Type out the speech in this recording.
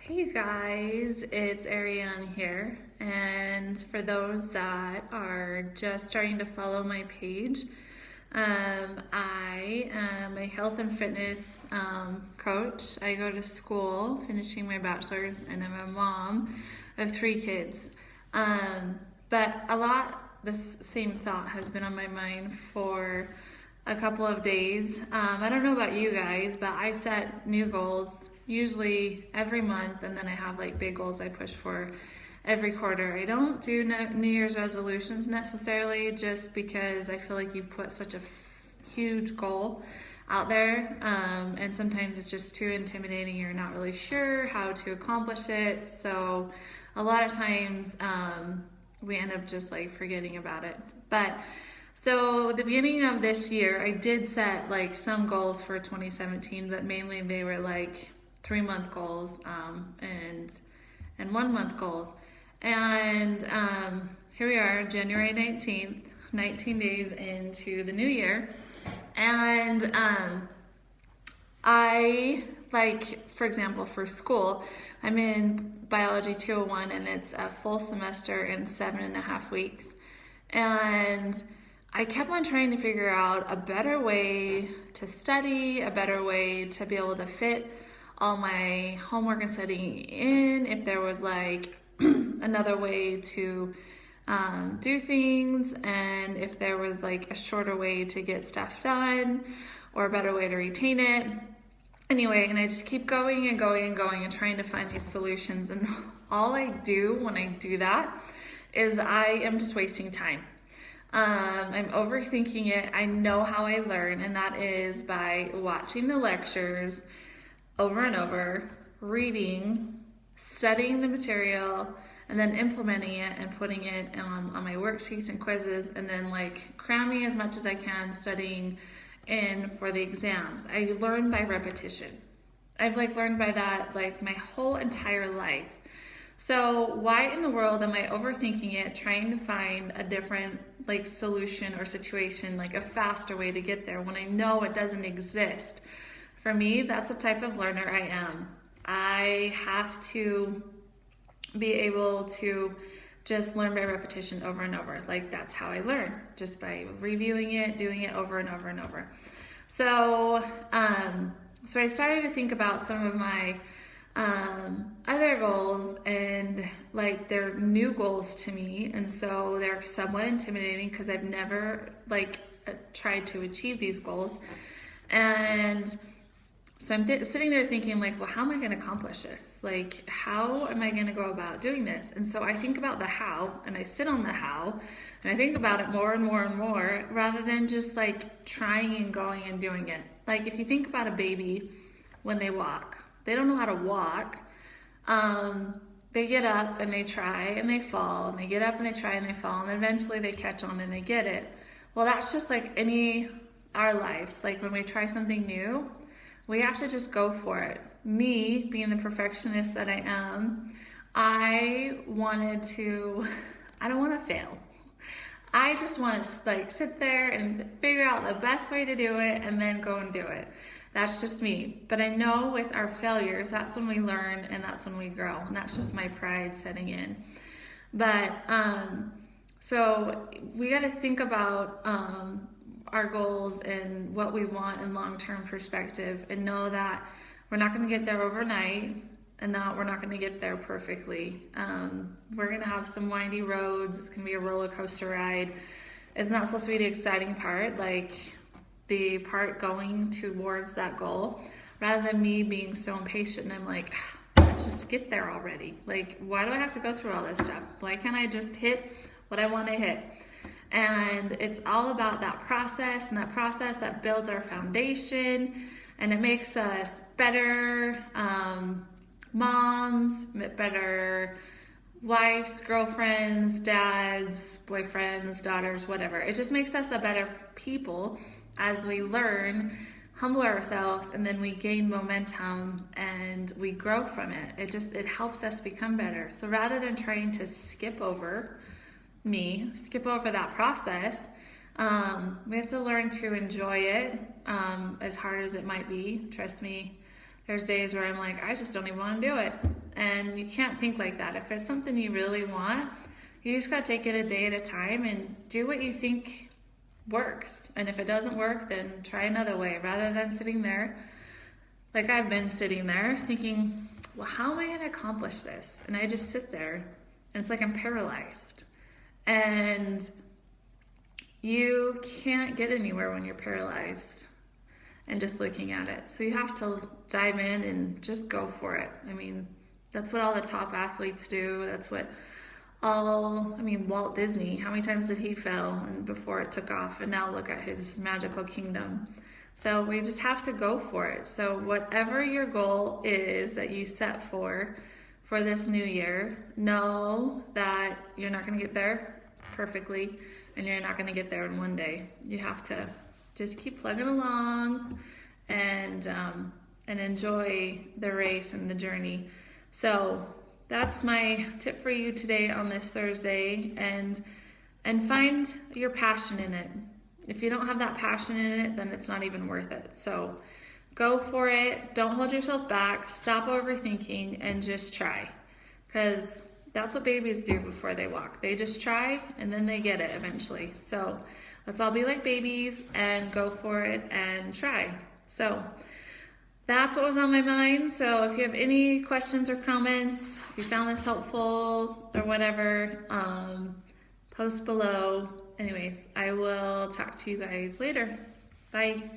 Hey guys, it's Ariane here, and for those that are just starting to follow my page, I am a health and fitness coach. I go to school, finishing my bachelor's, and I'm a mom of 3 kids. But this same thought has been on my mind for a couple of days. I don't know about you guys, but I set new goals usually every month, and then I have like big goals I push for every quarter. I don't do New Year's resolutions necessarily, just because I feel like you put such a huge goal out there, and sometimes it's just too intimidating. You're not really sure how to accomplish it, so a lot of times we end up just like forgetting about it. But so at the beginning of this year, I did set like some goals for 2017, but mainly they were like 3-month goals and 1-month goals. And here we are, January 19th, 19 days into the new year. And I, like, for example, for school, I'm in Biology 201, and it's a full semester in 7.5 weeks. And I kept on trying to figure out a better way to study, a better way to be able to fit all my homework and studying in, if there was like another way to do things, and if there was like a shorter way to get stuff done or a better way to retain it. Anyway, and I just keep going and going and going and trying to find these solutions, and all I do when I do that is I am just wasting time. I'm overthinking it. I know how I learn, and that is by watching the lectures over and over, reading, studying the material, and then implementing it and putting it on my worksheets and quizzes, and then like cramming as much as I can, studying in for the exams. I learn by repetition. I've like learned by that like my whole entire life. So why in the world am I overthinking it, trying to find a different like solution or situation, like a faster way to get there, when I know it doesn't exist? For me, that's the type of learner I am. I have to be able to just learn by repetition over and over. Like, that's how I learn, just by reviewing it, doing it over and over and over. So, so I started to think about some of my other goals, and like they're new goals to me, and so they're somewhat intimidating because I've never like tried to achieve these goals. And so I'm sitting there thinking like, well, how am I going to accomplish this? Like, how am I going to go about doing this? And so I think about the how, and I sit on the how, and I think about it more and more and more, rather than just like trying and going and doing it. Like, if you think about a baby when they walk, they don't know how to walk. They get up and they try and they fall, and they get up and they try and they fall, and then eventually they catch on and they get it. Well, that's just like our lives. Like, when we try something new, we have to just go for it. Me, being the perfectionist that I am, I don't want to fail. I just want to like sit there and figure out the best way to do it and then go and do it. That's just me. But I know with our failures, that's when we learn, and that's when we grow. And that's just my pride setting in. But so we got to think about our goals and what we want in long-term perspective, and know that we're not going to get there overnight, and that we're not going to get there perfectly. We're going to have some windy roads. It's going to be a roller coaster ride. It's not supposed to be the exciting part, like the part going towards that goal, rather than me being so impatient and I'm like, let's just get there already. Like, why do I have to go through all this stuff? Why can't I just hit what I want to hit? And it's all about that process, and that process that builds our foundation, and it makes us better moms, better wives, girlfriends, dads, boyfriends, daughters, whatever. It just makes us a better people as we learn, humble ourselves, and then we gain momentum and we grow from it. It helps us become better. So rather than trying to skip over that process, we have to learn to enjoy it, as hard as it might be. Trust me, there's days where I'm like, I just don't even want to do it. And you can't think like that. If it's something you really want, you just got to take it a day at a time and do what you think works. And if it doesn't work, then try another way rather than sitting there like I've been sitting there thinking, well, how am I going to accomplish this? And I just sit there and it's like I'm paralyzed. And you can't get anywhere when you're paralyzed and just looking at it. So you have to dive in and just go for it. I mean, that's what all the top athletes do. That's what Walt Disney, how many times did he fail and before it took off? And now look at his magical kingdom. So we just have to go for it. So whatever your goal is that you set for this new year, know that you're not going to get there perfectly and you're not going to get there in one day. You have to just keep plugging along and enjoy the race and the journey. So that's my tip for you today on this Thursday, and find your passion in it. If you don't have that passion in it, then it's not even worth it. So go for it. Don't hold yourself back. Stop overthinking and just try. Because that's what babies do before they walk. They just try and then they get it eventually. So let's all be like babies and go for it and try. So that's what was on my mind. So if you have any questions or comments, if you found this helpful or whatever, post below. Anyways, I will talk to you guys later. Bye.